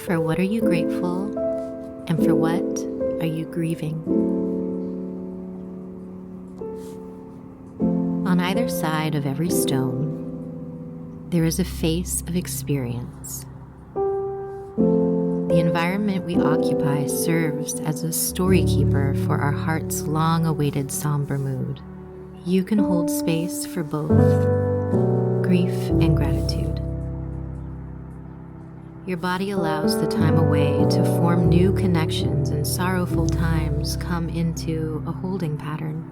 For what are you grateful, and for what are you grieving? On either side of every stone, there is a face of experience. The environment we occupy serves as a story keeper for our heart's long-awaited somber mood. You can hold space for both grief and gratitude. Your body allows the time away to form new connections, and sorrowful times come into a holding pattern.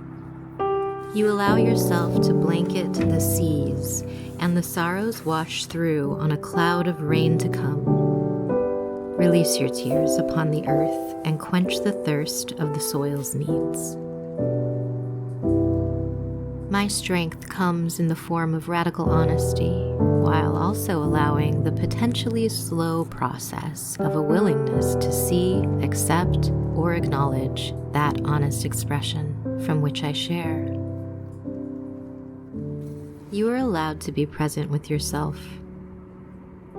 You allow yourself to blanket the seas, and the sorrows wash through on a cloud of rain to come. Release your tears upon the earth and quench the thirst of the soil's needs. My strength comes in the form of radical honesty, while also allowing the potentially slow process of a willingness to see, accept, or acknowledge that honest expression from which I share. You are allowed to be present with yourself.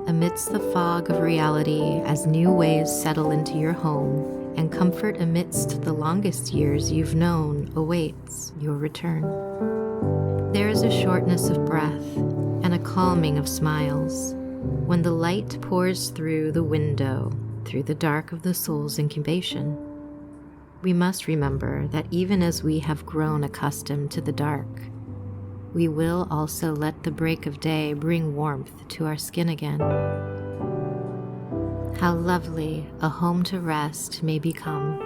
Amidst the fog of reality, as new ways settle into your home, and comfort amidst the longest years you've known awaits your return. There is a shortness of breath and a calming of smiles when the light pours through the window, through the dark of the soul's incubation. We must remember that even as we have grown accustomed to the dark, we will also let the break of day bring warmth to our skin again. How lovely a home to rest may become,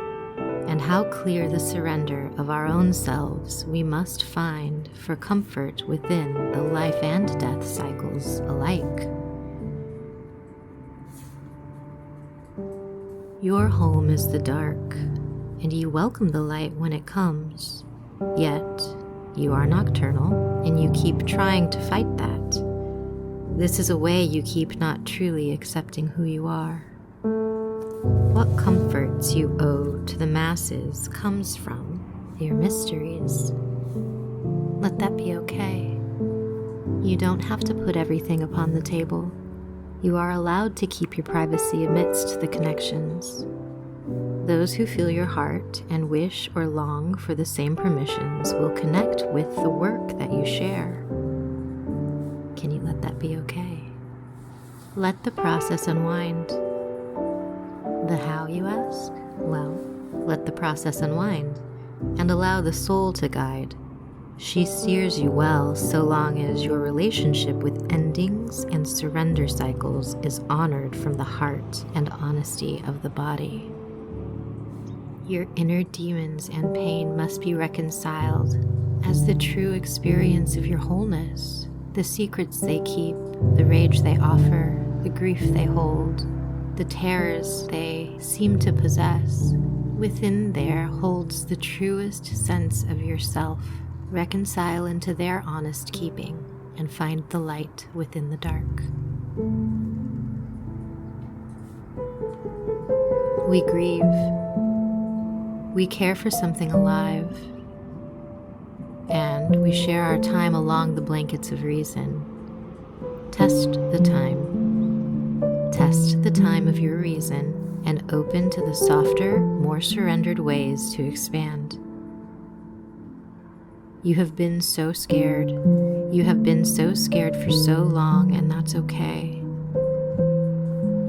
and how clear the surrender of our own selves we must find for comfort within the life and death cycles alike. Your home is the dark, and you welcome the light when it comes, yet you are nocturnal, and you keep trying to fight that. This is a way you keep not truly accepting who you are. What comforts you owe to the masses comes from your mysteries. Let that be okay. You don't have to put everything upon the table. You are allowed to keep your privacy amidst the connections. Those who feel your heart and wish or long for the same permissions will connect with the work that you share. Can you let that be okay? Let the process unwind. The how, you ask? Well, let the process unwind and allow the soul to guide. She steers you well so long as your relationship with endings and surrender cycles is honored from the heart and honesty of the body. Your inner demons and pain must be reconciled as the true experience of your wholeness, the secrets they keep, the rage they offer, the grief they hold, the terrors they seem to possess. Within there holds the truest sense of yourself. Reconcile into their honest keeping and find the light within the dark. We grieve. We care for something alive, and we share our time along the blankets of reason. Test the time. Test the time of your reason and open to the softer, more surrendered ways to expand. You have been so scared. You have been so scared for so long, and that's okay.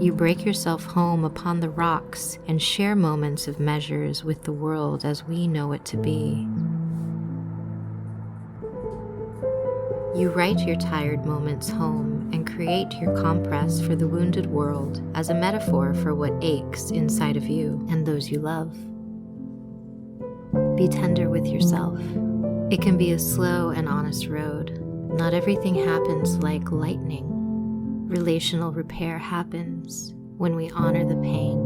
You break yourself home upon the rocks and share moments of measures with the world as we know it to be. You write your tired moments home and create your compress for the wounded world as a metaphor for what aches inside of you and those you love. Be tender with yourself. It can be a slow and honest road. Not everything happens like lightning. Relational repair happens when we honor the pain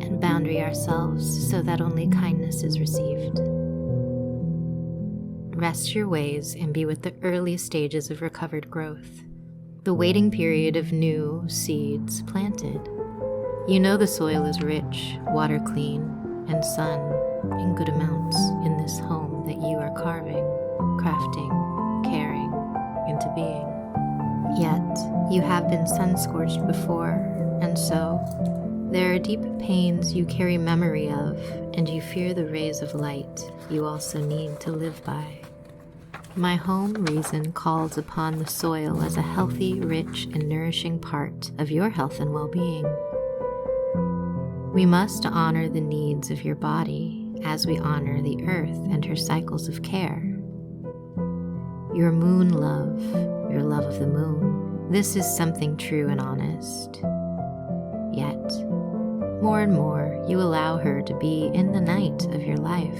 and boundary ourselves so that only kindness is received. Rest your ways and be with the early stages of recovered growth. the waiting period of new seeds planted. You know the soil is rich, water clean, and sun in good amounts in this home that you are carving, crafting, caring into being. Yet, you have been sun-scorched before, and so there are deep pains you carry memory of, and you fear the rays of light you also need to live by. My home reason calls upon the soil as a healthy, rich, and nourishing part of your health and well-being. We must honor the needs of your body as we honor the earth and her cycles of care. Your moon love, your love of the moon, this is something true and honest. Yet, more and more, you allow her to be in the night of your life,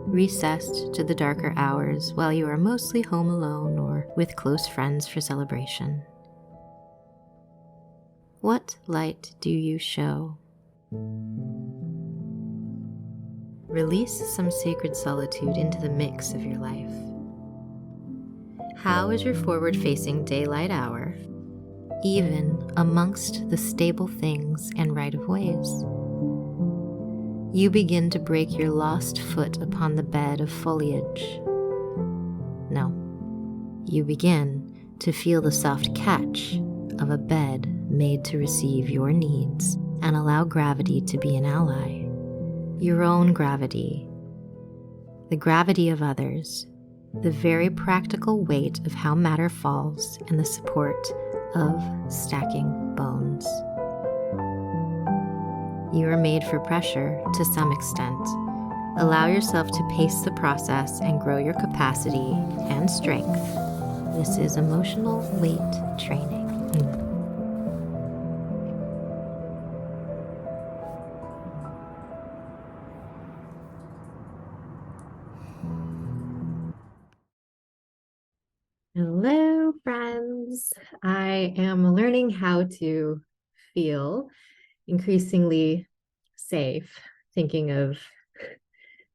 recessed to the darker hours while you are mostly home alone or with close friends for celebration. What light do you show? Release some sacred solitude into the mix of your life. How is your forward-facing daylight hour, even amongst the stable things and right-of-ways? You begin to break your lost foot upon the bed of foliage. No, you begin to feel the soft catch of a bed made to receive your needs and allow gravity to be an ally. Your own gravity, the gravity of others, the very practical weight of how matter falls and the support of stacking bones. You are made for pressure to some extent. Allow yourself to pace the process and grow your capacity and strength. This is emotional weight training. Hello, friends. I am learning how to feel increasingly safe, thinking of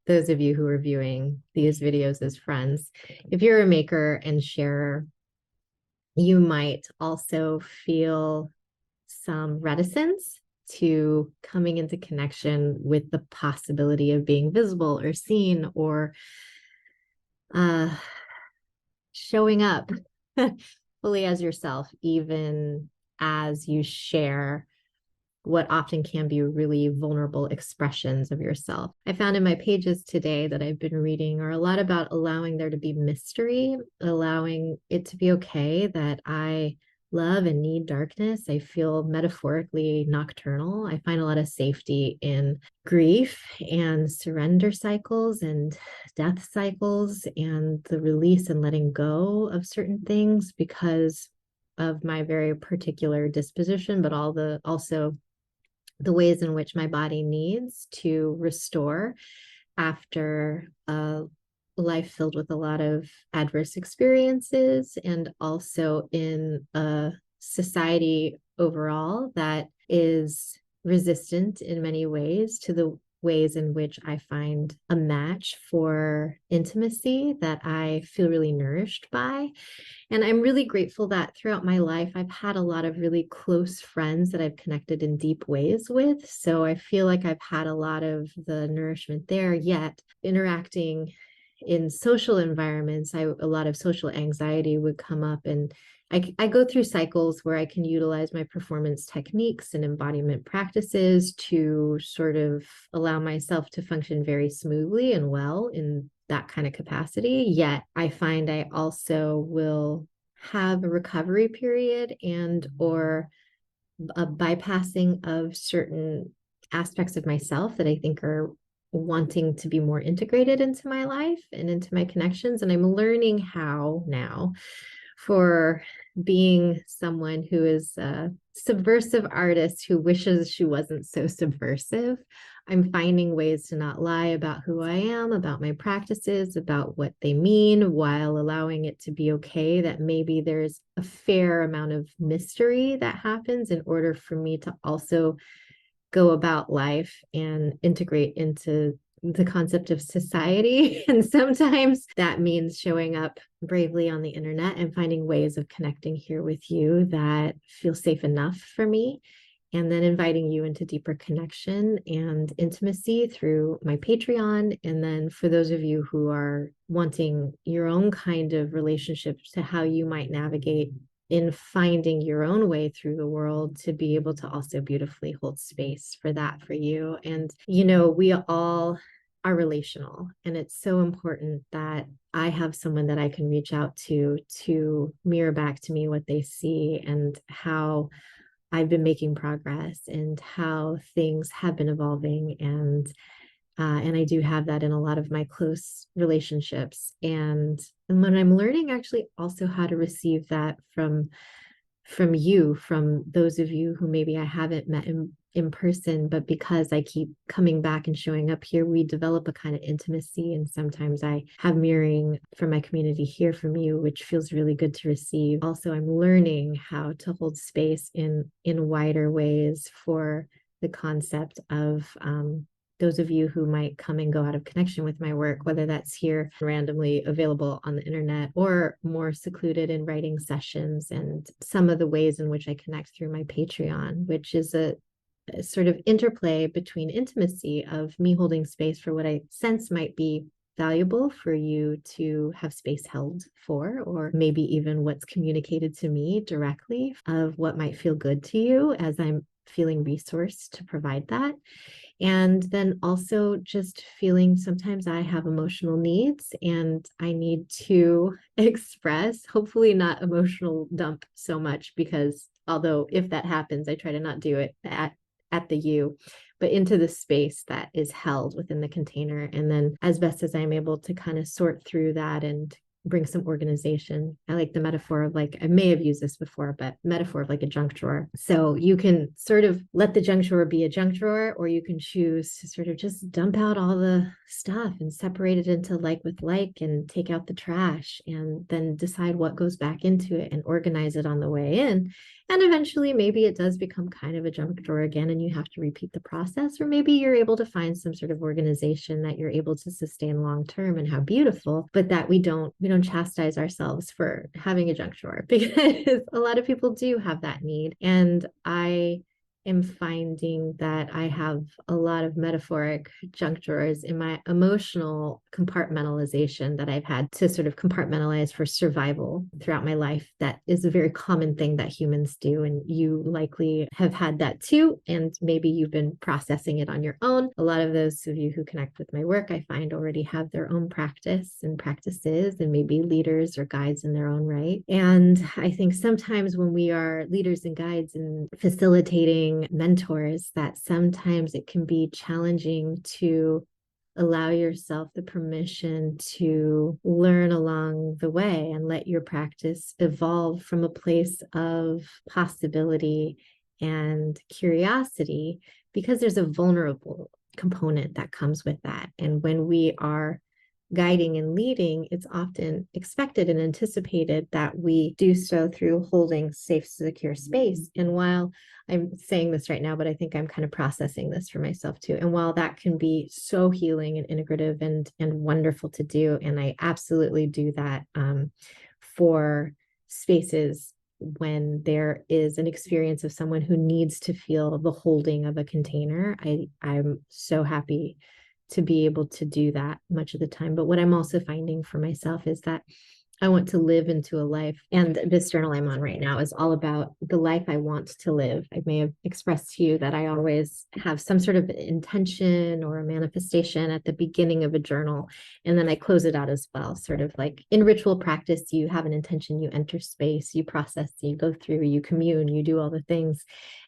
those of you who are viewing these videos as friends. If you're a maker and sharer, you might also feel some reticence to coming into connection with the possibility of being visible or seen or showing up fully as yourself, even as you share what often can be really vulnerable expressions of yourself. I found in my pages today that I've been reading are a lot about allowing there to be mystery, allowing it to be okay that I love and need darkness. I feel metaphorically nocturnal. I find a lot of safety in grief and surrender cycles and death cycles and the release and letting go of certain things because of my very particular disposition, but also the ways in which my body needs to restore after a life filled with a lot of adverse experiences, and also in a society overall that is resistant in many ways to the ways in which I find a match for intimacy that I feel really nourished by. And I'm really grateful that throughout my life, I've had a lot of really close friends that I've connected in deep ways with. So I feel like I've had a lot of the nourishment there, yet interacting in social environments, a lot of social anxiety would come up, and I go through cycles where I can utilize my performance techniques and embodiment practices to sort of allow myself to function very smoothly and well in that kind of capacity. Yet I find I also will have a recovery period and or a bypassing of certain aspects of myself that I think are wanting to be more integrated into my life and into my connections. And I'm learning how now, for being someone who is a subversive artist who wishes she wasn't so subversive, I'm finding ways to not lie about who I am, about my practices, about what they mean, while allowing it to be okay that maybe there's a fair amount of mystery that happens in order for me to also go about life and integrate into the concept of society. And sometimes that means showing up bravely on the internet and finding ways of connecting here with you that feel safe enough for me. And then inviting you into deeper connection and intimacy through my Patreon. And then for those of you who are wanting your own kind of relationship to how you might navigate in finding your own way through the world, to be able to also beautifully hold space for that for you. And, we all are relational, and it's so important that I have someone that I can reach out to mirror back to me what they see and how I've been making progress and how things have been evolving. And I do have that in a lot of my close relationships. And when I'm learning actually also how to receive that from you, from those of you who maybe I haven't met in person, but because I keep coming back and showing up here, we develop a kind of intimacy. And sometimes I have mirroring from my community here from you, which feels really good to receive. Also, I'm learning how to hold space in wider ways for the concept of those of you who might come and go out of connection with my work, whether that's here randomly available on the internet or more secluded in writing sessions, and some of the ways in which I connect through my Patreon, which is a sort of interplay between intimacy of me holding space for what I sense might be valuable for you to have space held for, or maybe even what's communicated to me directly of what might feel good to you as I'm feeling resourced to provide that. And then also just feeling sometimes I have emotional needs and I need to express, hopefully not emotional dump so much, because although if that happens, I try to not do it at the you, but into the space that is held within the container. And then as best as I'm able to kind of sort through that and bring some organization. I like the metaphor of, like, I may have used this before, but metaphor of like a junk drawer. So you can sort of let the junk drawer be a junk drawer, or you can choose to sort of just dump out all the stuff and separate it into like with like, and take out the trash, and then decide what goes back into it and organize it on the way in. And eventually maybe it does become kind of a junk drawer again, and you have to repeat the process, or maybe you're able to find some sort of organization that you're able to sustain long term, and how beautiful, but that we don't chastise ourselves for having a junk drawer, because a lot of people do have that need. And I am finding that I have a lot of metaphoric junk drawers in my emotional compartmentalization that I've had to sort of compartmentalize for survival throughout my life. That is a very common thing that humans do. And you likely have had that too. And maybe you've been processing it on your own. A lot of those of you who connect with my work, I find, already have their own practice and practices, and maybe leaders or guides in their own right. And I think sometimes when we are leaders and guides and facilitating mentors, that sometimes it can be challenging to allow yourself the permission to learn along the way and let your practice evolve from a place of possibility and curiosity, because there's a vulnerable component that comes with that. And when we are guiding and leading, it's often expected and anticipated that we do so through holding safe, secure space. And while I'm saying this right now, but I think I'm kind of processing this for myself too. And while that can be so healing and integrative and wonderful to do, and I absolutely do that for spaces when there is an experience of someone who needs to feel the holding of a container, I'm so happy to be able to do that much of the time. But what I'm also finding for myself is that I want to live into a life, and this journal I'm on right now is all about the life I want to live. I may have expressed to you that I always have some sort of intention or a manifestation at the beginning of a journal, and then I close it out as well. Sort of like in ritual practice, you have an intention, you enter space, you process, you go through, you commune, you do all the things.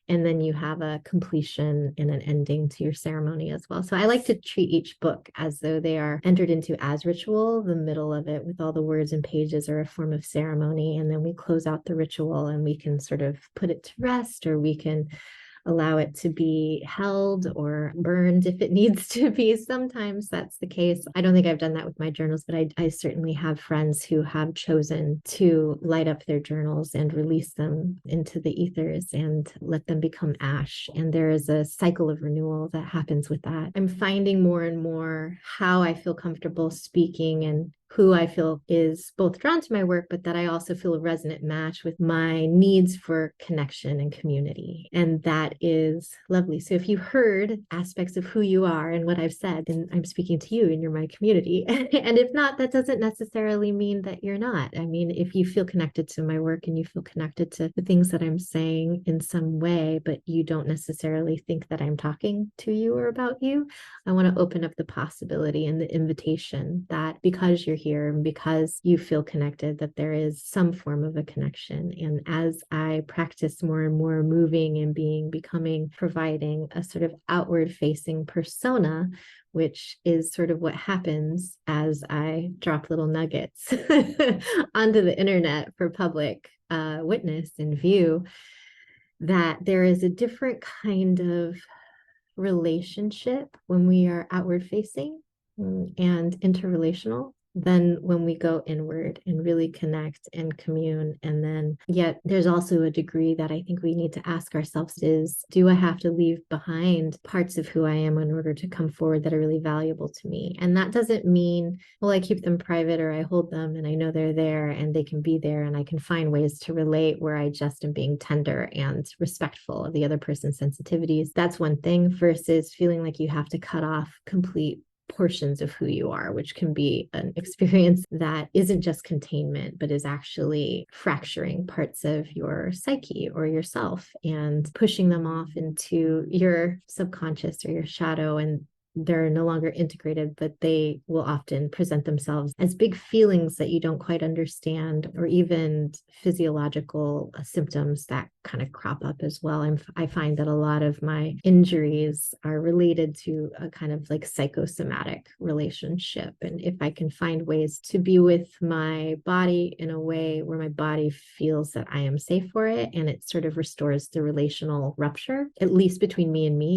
And then you have a completion and an ending to your ceremony as well. So I like to treat each book as though they are entered into as ritual. The middle of it with all the words and pages are a form of ceremony. And then we close out the ritual and we can sort of put it to rest, or we can allow it to be held or burned if it needs to be. Sometimes that's the case. I don't think I've done that with my journals, but I certainly have friends who have chosen to light up their journals and release them into the ethers and let them become ash. And there is a cycle of renewal that happens with that. I'm finding more and more how I feel comfortable speaking and who I feel is both drawn to my work, but that I also feel a resonant match with my needs for connection and community. And that is lovely. So if you heard aspects of who you are and what I've said, then I'm speaking to you and you're my community. And if not, that doesn't necessarily mean that you're not. I mean, if you feel connected to my work and you feel connected to the things that I'm saying in some way, but you don't necessarily think that I'm talking to you or about you, I want to open up the possibility and the invitation that because you're here and because you feel connected, that there is some form of a connection. And as I practice more and more moving and becoming, providing a sort of outward facing persona, which is sort of what happens as I drop little nuggets onto the internet for public witness and view, that there is a different kind of relationship when we are outward facing and interrelational than when we go inward and really connect and commune. And then yet there's also a degree that I think we need to ask ourselves is, do I have to leave behind parts of who I am in order to come forward that are really valuable to me? And that doesn't mean, well, I keep them private or I hold them and I know they're there and they can be there and I can find ways to relate where I just am being tender and respectful of the other person's sensitivities. That's one thing versus feeling like you have to cut off complete portions of who you are, which can be an experience that isn't just containment, but is actually fracturing parts of your psyche or yourself and pushing them off into your subconscious or your shadow. And they're no longer integrated, but they will often present themselves as big feelings that you don't quite understand, or even physiological symptoms that kind of crop up as well. I find that a lot of my injuries are related to a kind of like psychosomatic relationship. And if I can find ways to be with my body in a way where my body feels that I am safe for it, and it sort of restores the relational rupture, at least between me and me,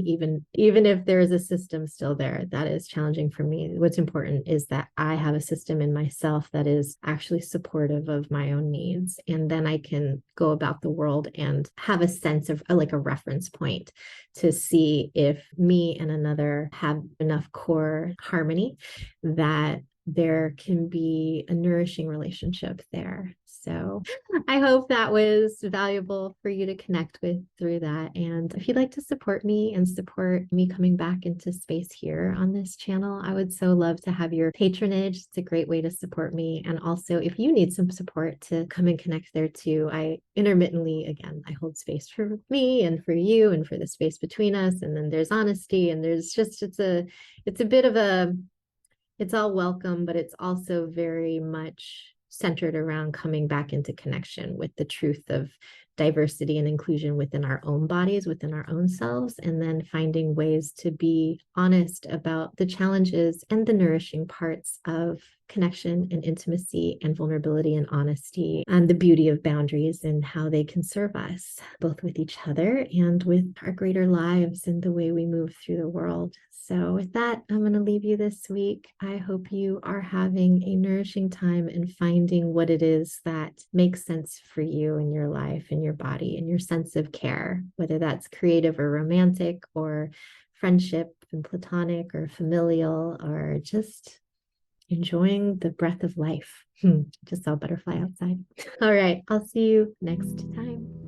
even if there is a system still there that is challenging for me. What's important is that I have a system in myself that is actually supportive of my own needs. And then I can go about the world and have a sense of like a reference point to see if me and another have enough core harmony that there can be a nourishing relationship there. So I hope that was valuable for you to connect with through that. And if you'd like to support me and support me coming back into space here on this channel, I would so love to have your patronage. It's a great way to support me. And also, if you need some support to come and connect there too, I intermittently, again, I hold space for me and for you and for the space between us. And then there's honesty, and there's just, it's a bit of a, it's all welcome, but it's also very much centered around coming back into connection with the truth of diversity and inclusion within our own bodies, within our own selves, and then finding ways to be honest about the challenges and the nourishing parts of connection and intimacy and vulnerability and honesty, and the beauty of boundaries and how they can serve us both with each other and with our greater lives and the way we move through the world. So with that, I'm going to leave you this week. I hope you are having a nourishing time and finding what it is that makes sense for you in your life and your body and your sense of care, whether that's creative or romantic or friendship and platonic or familial or just enjoying the breath of life. Just saw a butterfly outside. All right, I'll see you next time.